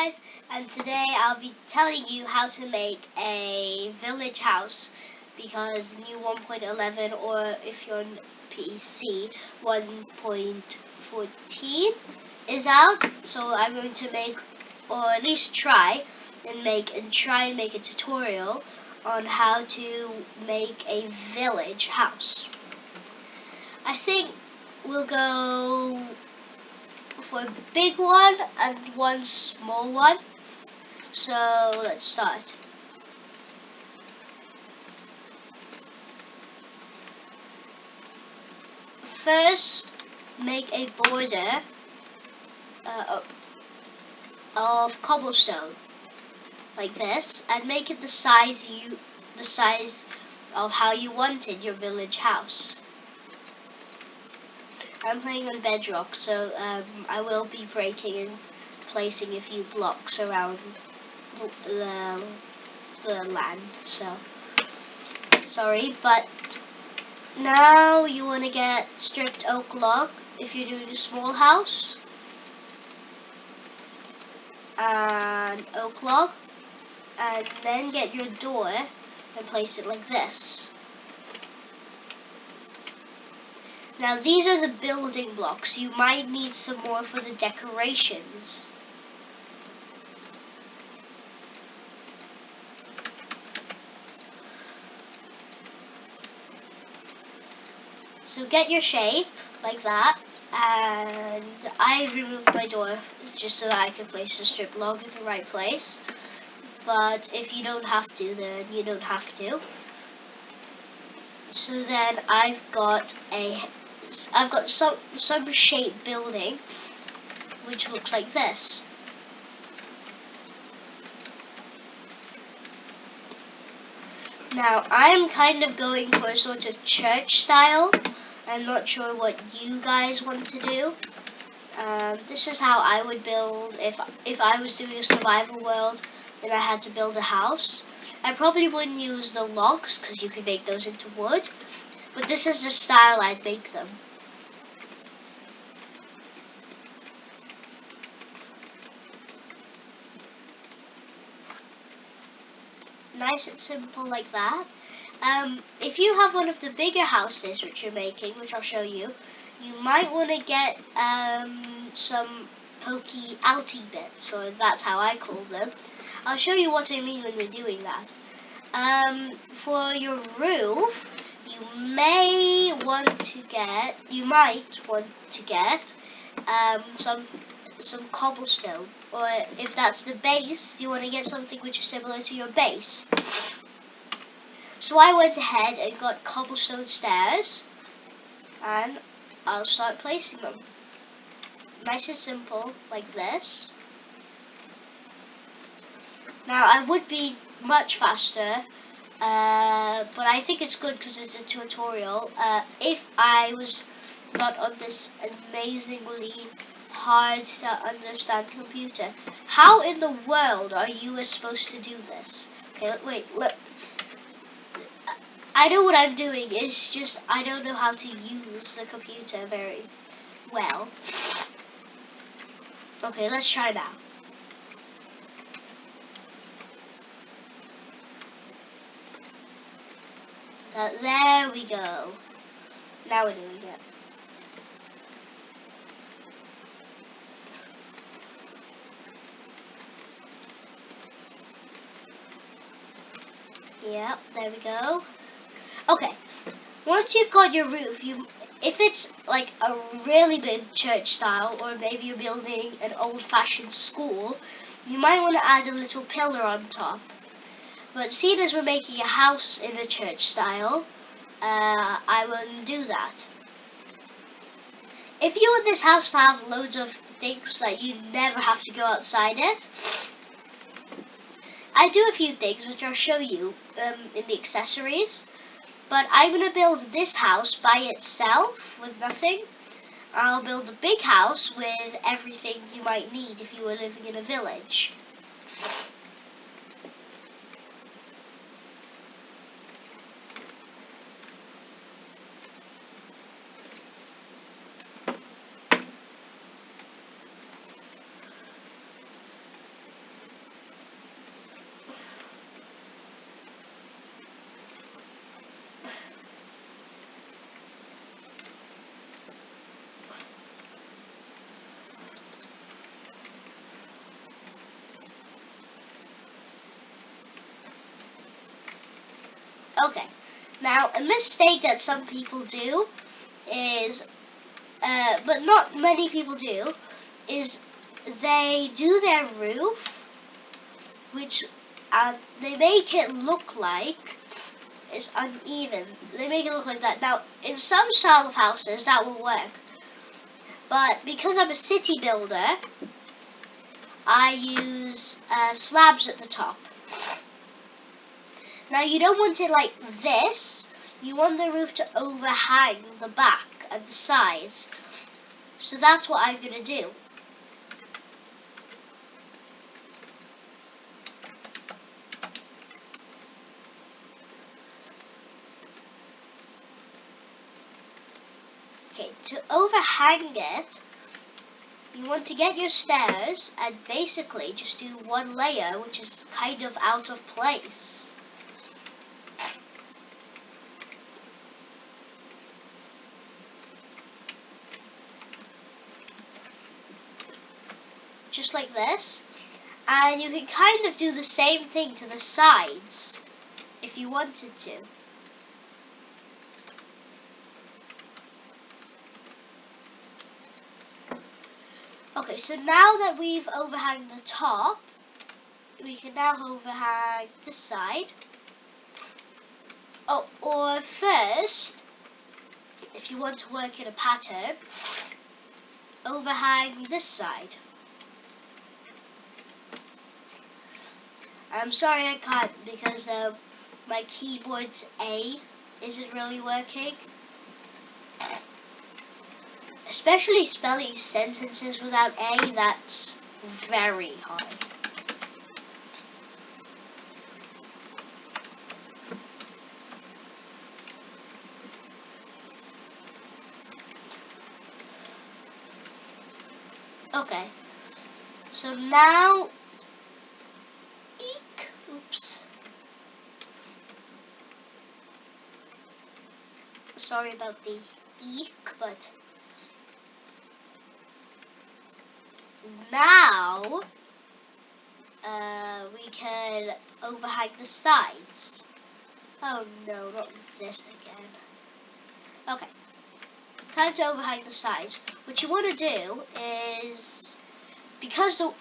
guys, and today I'll be telling you how to make a village house because new 1.11, or if you're on PC 1.14 is out. So I'm going to make, or at least try and make a tutorial on how to make a village house. I think we'll go for a big one and one small one. So let's start. First, make a border of cobblestone like this, and make it the size of how you wanted your village house. I'm playing on bedrock, so I will be breaking and placing a few blocks around the land. So sorry, but now you want to get stripped oak log if you're doing a small house, and oak log, and then get your door and place it like this. Now these are the building blocks. You might need some more for the decorations. So get your shape like that, and I removed my door just so that I can place the strip log in the right place. But if you don't have to, then you don't have to. So then I've got some shape building which looks like this. Now I'm kind of going for a sort of church style. I'm not sure what you guys want to do. This is how I would build if I was doing a survival world and I had to build a house. I probably wouldn't use the logs because you could make those into wood, but this is the style I'd make them. Nice and simple like that. If you have one of the bigger houses which you're making, which I'll show you, you might want to get some pokey outy bits, or that's how I call them. I'll show you what I mean when we're doing that. For your roof, you might want to get some cobblestone, or if that's the base, you want to get something which is similar to your base. So I went ahead and got cobblestone stairs, and I'll start placing them. Nice and simple, like this. Now I would be much faster, but I think it's good because it's a tutorial. If I was not on this amazingly hard to understand computer, how in the world are you supposed to do this? Okay, wait, look. I know what I'm doing, it's just I don't know how to use the computer very well. Okay, let's try now. There we go. Now we're doing it. Yep, there we go. Okay, once you've got your roof, if it's like a really big church style, or maybe you're building an old-fashioned school, you might want to add a little pillar on top. But seeing as we're making a house in a church style, I wouldn't do that. If you want this house to have loads of things that you never have to go outside it, I do a few things which I'll show you in the accessories. But I'm going to build this house by itself with nothing. I'll build a big house with everything you might need if you were living in a village. Okay, now a mistake that some people do is, but not many people do, is they do their roof, which they make it look like it's uneven. They make it look like that. Now, in some style of houses, that will work. But because I'm a city builder, I use slabs at the top. Now, you don't want it like this. You want the roof to overhang the back and the sides. So that's what I'm going to do. Okay, to overhang it, you want to get your stairs and basically just do one layer, which is kind of out of place. Just like this. And you can kind of do the same thing to the sides if you wanted to. Okay, so now that we've overhang the top, we can now overhang this side. Oh, or first, if you want to work in a pattern, overhang this side. I'm sorry I can't because my keyboard's A isn't really working. Especially spelling sentences without A, that's very hard. Okay, so now, oops. Sorry about the eek, but now we can overhang the sides. Oh no, not this again. Okay, time to overhang the sides. What you want to do is, because the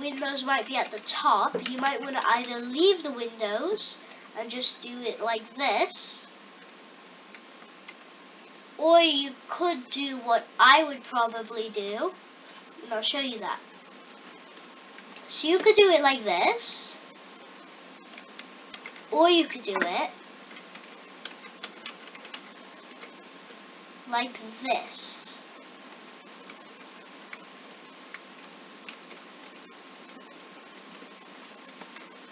windows might be at the top, you might want to either leave the windows and just do it like this, or you could do what I would probably do, and I'll show you that. So you could do it like this, or you could do it like this.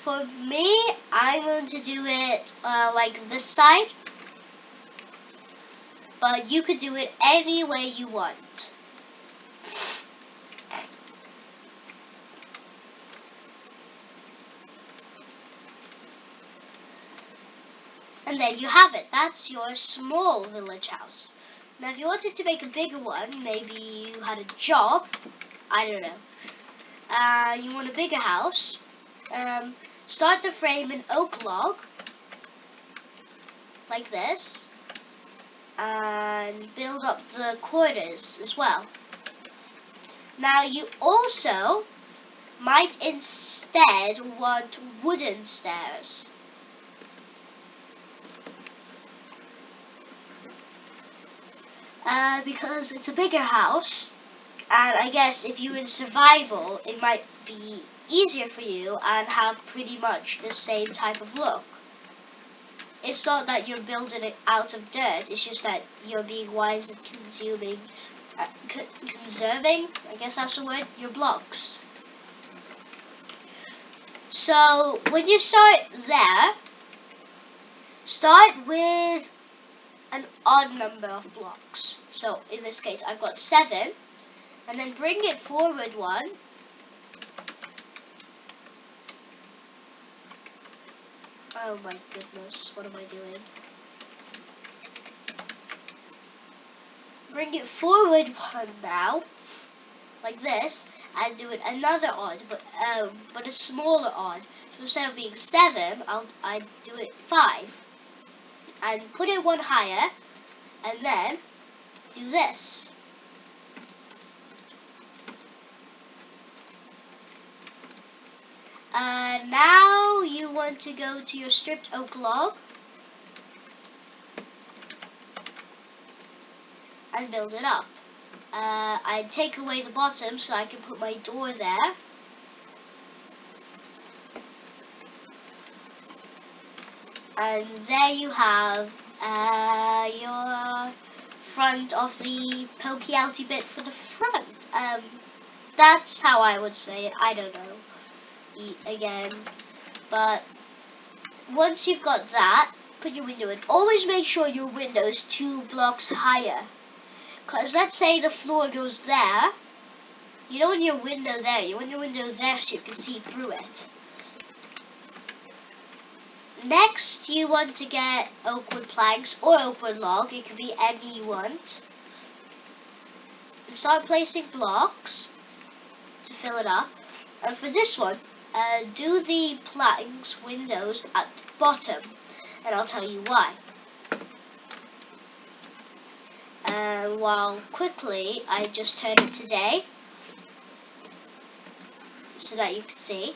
For me, I'm going to do it like this side, but you could do it any way you want. And there you have it. That's your small village house. Now, if you wanted to make a bigger one, maybe you had a job, I don't know. You want a bigger house. Start the frame in oak log, like this, and build up the quarters as well. Now, you also might instead want wooden stairs. Because it's a bigger house, and I guess if you're in survival, it might be easier for you and have pretty much the same type of look. It's not that you're building it out of dirt, it's just that you're being wise and conserving, I guess that's the word, your blocks. So, when you start there, start with an odd number of blocks. So in this case, I've got 7, and then bring it forward 1. Oh my goodness, what am I doing? Bring it forward 1 now, like this, and do it another odd, but a smaller odd. So instead of being 7, I do it 5. and put it one higher, and then do this. Now you want to go to your stripped oak log and build it up. I'd take away the bottom so I can put my door there. And there you have your front of the pokey outy bit for the front. That's how I would say it. I don't know. Again, but once you've got that, put your window in. Always make sure your window is 2 blocks higher, because let's say the floor goes there. You don't want your window there. You want your window there so you can see through it. Next, you want to get oak wood planks or oak wood log. It could be any you want. And start placing blocks to fill it up. And for this one, do the planks windows at the bottom, and I'll tell you why. While quickly, I just turn it to day so that you can see.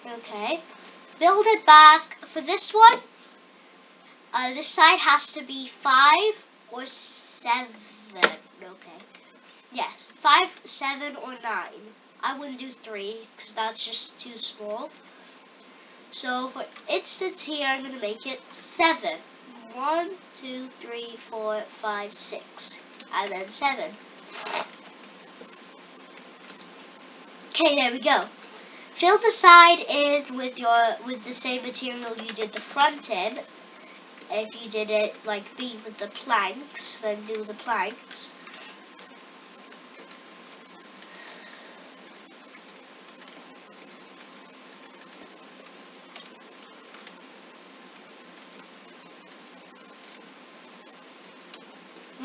Okay, build it back. For this one, this side has to be 5 or 7. Okay. Yes, 5, 7, or 9. I wouldn't do 3 because that's just too small. So for instance here, I'm going to make it 7. 1, 2, 3, 4, 5, 6, and then 7. Okay, there we go. Fill the side in with the same material you did the front in. If you did it like B with the planks, then do the planks.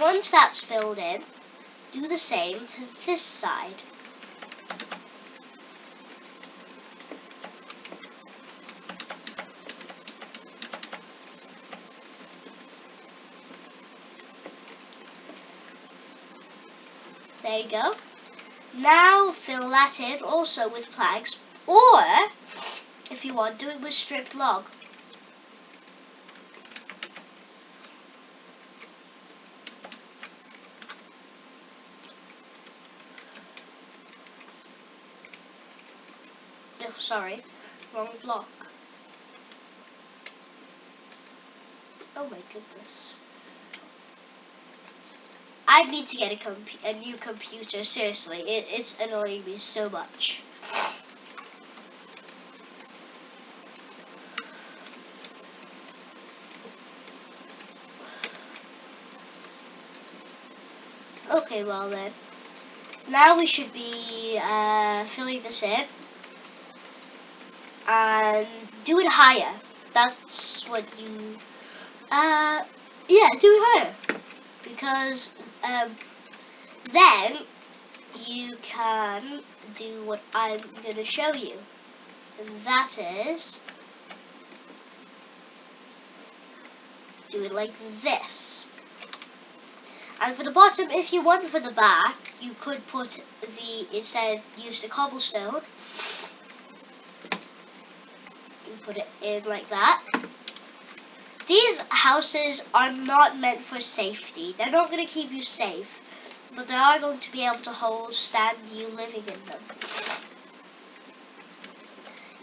Once that's filled in, do the same to this side. There you go. Now fill that in also with planks, or if you want, do it with stripped log. Oh, sorry, wrong block. Oh my goodness. I need to get a new computer, seriously. It's annoying me so much. Okay, well then. Now we should be filling this in. And do it higher. That's what you... yeah, do it higher. Because then you can do what I'm going to show you, and that is do it like this. And for the bottom, if you want for the back, you could put use the cobblestone. You put it in like that. These houses are not meant for safety. They're not going to keep you safe, but they are going to be able to stand you living in them.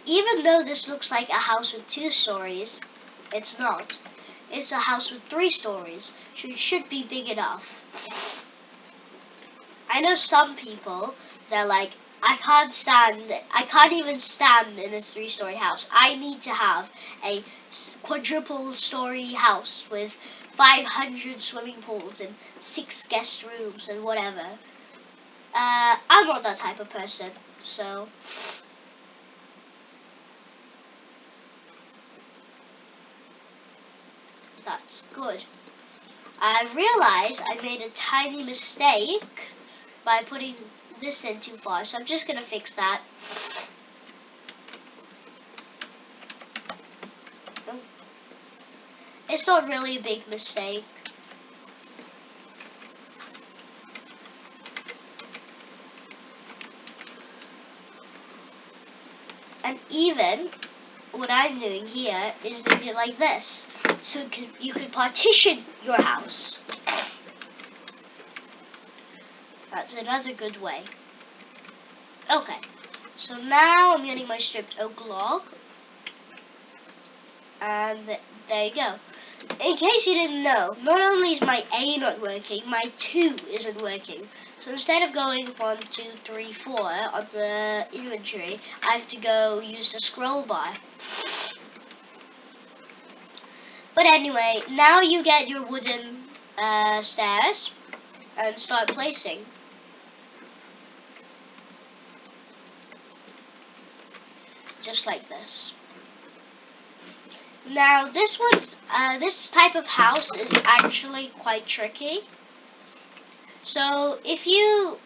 Even though this looks like a house with 2 stories, it's not. It's a house with 3 stories, so it should be big enough. I know some people, they're like, I can't even stand in a 3-story house. I need to have a quadruple story house with 500 swimming pools and 6 guest rooms and whatever. I'm not that type of person, so that's good. I realized I made a tiny mistake by putting this in too far, so I'm just gonna fix that. It's not really a big mistake. And even what I'm doing here is doing it like this. So you could partition your house. That's another good way. Okay, so now I'm getting my stripped oak log. And there you go. In case you didn't know, not only is my A not working, my 2 isn't working. So instead of going 1, 2, 3, 4 on the inventory, I have to go use the scroll bar. But anyway, now you get your wooden stairs and start placing. Just like this. Now this type of house is actually quite tricky. So if you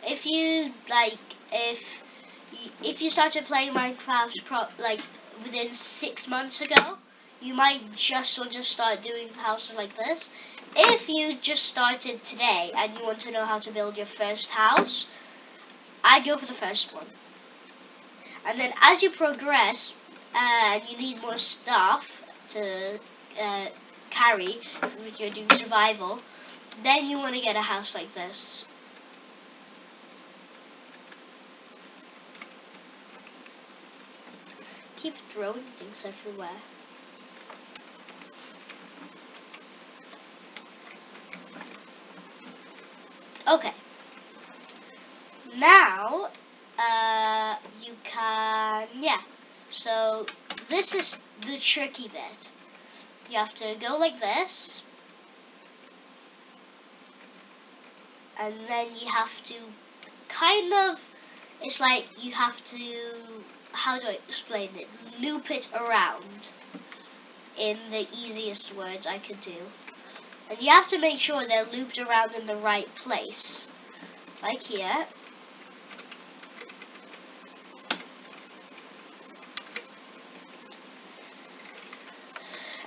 started playing Minecraft like within 6 months ago, you might just want to start doing houses like this. If you just started today and you want to know how to build your first house, I'd go for the first one. And then as you progress and you need more stuff to carry if you're doing survival, then you want to get a house like this. Keep throwing things everywhere. Okay. Now, you can, so this is the tricky bit. You have to go like this. And then you have to it's like you have to, how do I explain it? Loop it around in the easiest words I could do. And you have to make sure they're looped around in the right place. Like here.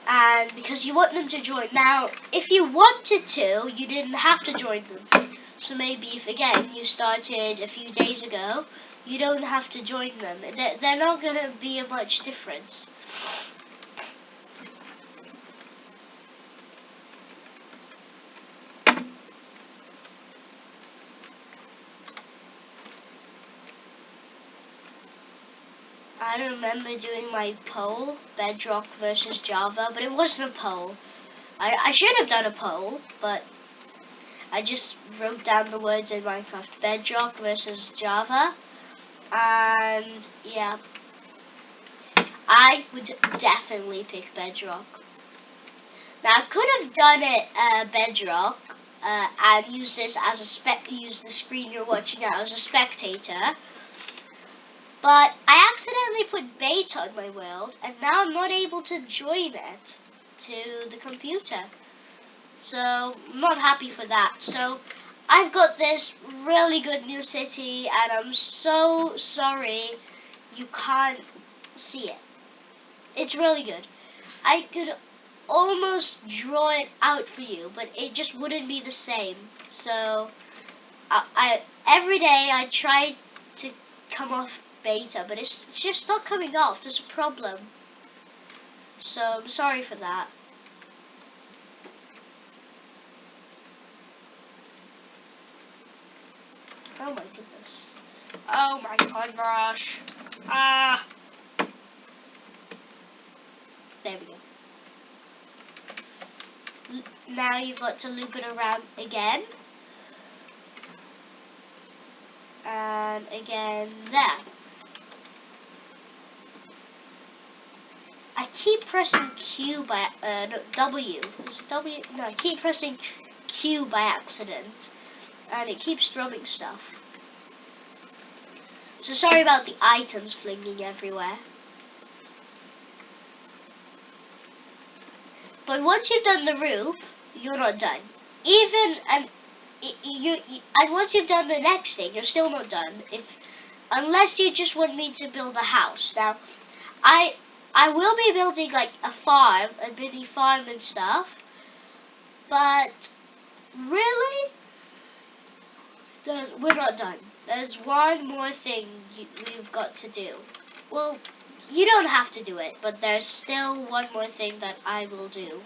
And because you want them to join. Now, if you wanted to, you didn't have to join them. So maybe if, again, you started a few days ago, you don't have to join them. They're not going to be a much difference. I remember doing my poll, Bedrock versus Java, but it wasn't a poll. I should have done a poll, but I just wrote down the words in Minecraft, Bedrock versus Java, and yeah, I would definitely pick Bedrock. Now I could have done it Bedrock and use this as use the screen you're watching now as a spectator. But I accidentally put beta on my world, and now I'm not able to join it to the computer. So I'm not happy for that. So I've got this really good new city, and I'm so sorry you can't see it. It's really good. I could almost draw it out for you, but it just wouldn't be the same. So I every day I try to come off beta, but it's just not coming off. There's a problem. So I'm sorry for that. Oh my goodness. Oh my gosh. Ah. There we go. Now you've got to loop it around again. And again there. I keep pressing Q by, no, W. Is it W? No, I keep pressing Q by accident. And it keeps drumming stuff. So sorry about the items flinging everywhere. But once you've done the roof, you're not done. And once you've done the next thing, you're still not done. Unless you just want me to build a house. Now, I will be building like a farm, a mini farm and stuff. But really, we're not done. There's one more thing we've got to do. Well, you don't have to do it, but there's still one more thing that I will do.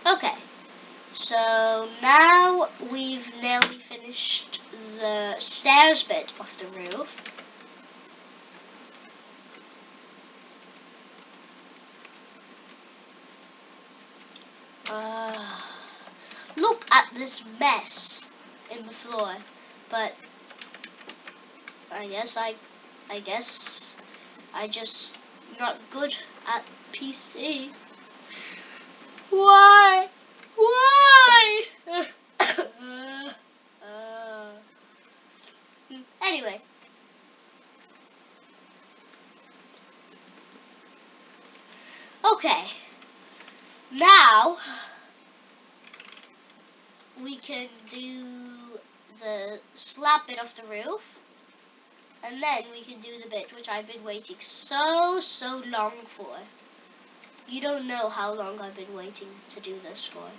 Okay, so now we've nearly finished the stairs bit of the roof. Look at this mess in the floor, but I guess I just not good at PC. Why? Anyway. Okay. Now we can do the slab bit of the roof, and then we can do the bit which I've been waiting so long for. You don't know how long I've been waiting to do this for.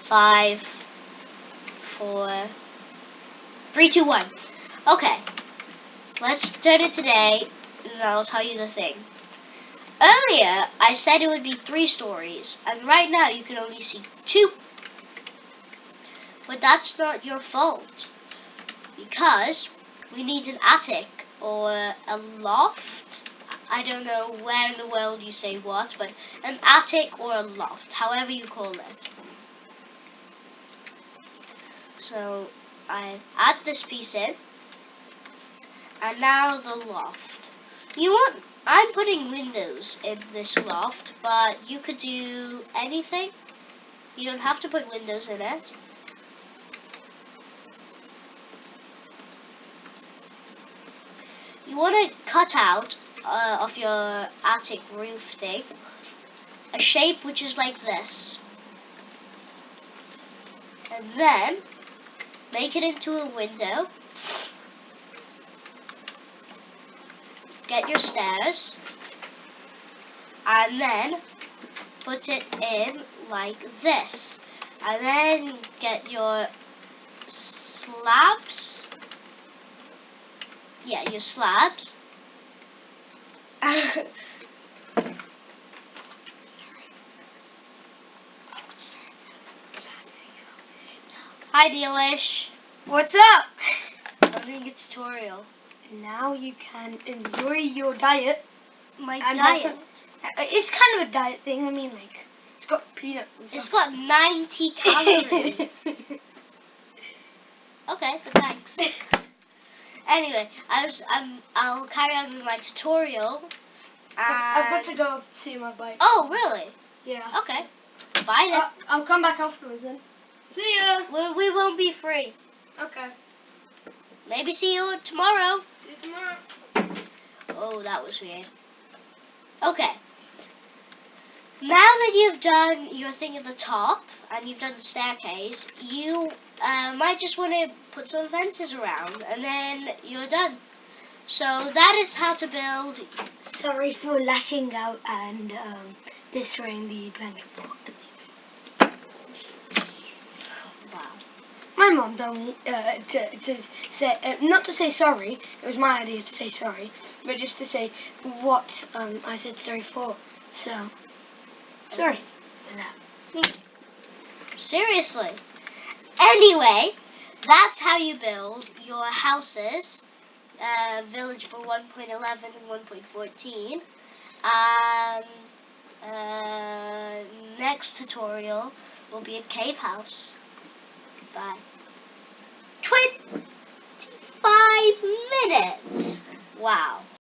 Five, 4, 3, 2, 1. Okay, let's turn it today, and I'll tell you the thing. Earlier, I said it would be 3 stories, and right now you can only see 2. But that's not your fault, because we need an attic or a loft. I don't know where in the world you say what, but an attic or a loft, however you call it. So I add this piece in, and now the loft. I'm putting windows in this loft, but you could do anything. You don't have to put windows in it. You want to cut out of your attic roof thing a shape which is like this, and then make it into a window. Get your stairs, and then put it in like this, and then get your slabs. Yeah, your slabs. Hi, Neelish. What's up? I'm doing a tutorial. Now you can enjoy your diet. My and diet? It's kind of a diet thing. I mean, like, it's got peanuts and stuff. It's got 90 calories. Okay, but thanks. Anyway, I'll carry on with my tutorial. I've got to go see my bike. Oh, really? Yeah. Okay. Bye then. I'll come back afterwards then. See ya. We won't be free. Okay. Maybe see you tomorrow. See you tomorrow. Oh, that was weird. Okay. Now that you've done your thing at the top and you've done the staircase, you might just want to put some fences around, and then you're done. So that is how to build. Sorry for lashing out and destroying the blanket board. Wow. My mom told me to say, not to say sorry. It was my idea to say sorry, but just to say what I said sorry for. So, sorry for that. Seriously. Anyway, that's how you build your houses. Village for 1.11 and 1.14. And next tutorial will be a cave house. Bye. 25 minutes. Wow.